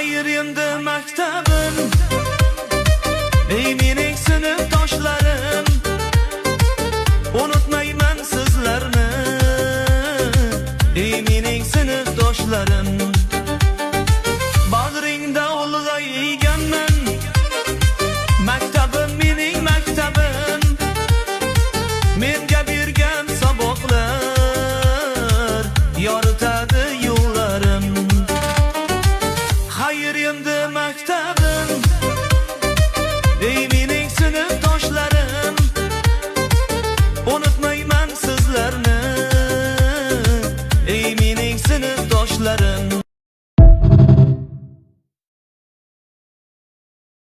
Hayır endi maktabim, ey mening sinfdoshlarim, unutmayman sizlarni, ey mening sinfdoshlarim. Bag'ringda ulg'ayganman, maktabim mening maktabim, menga bergan saboqlar yoritadi yo'llarim. Hayır endi maktab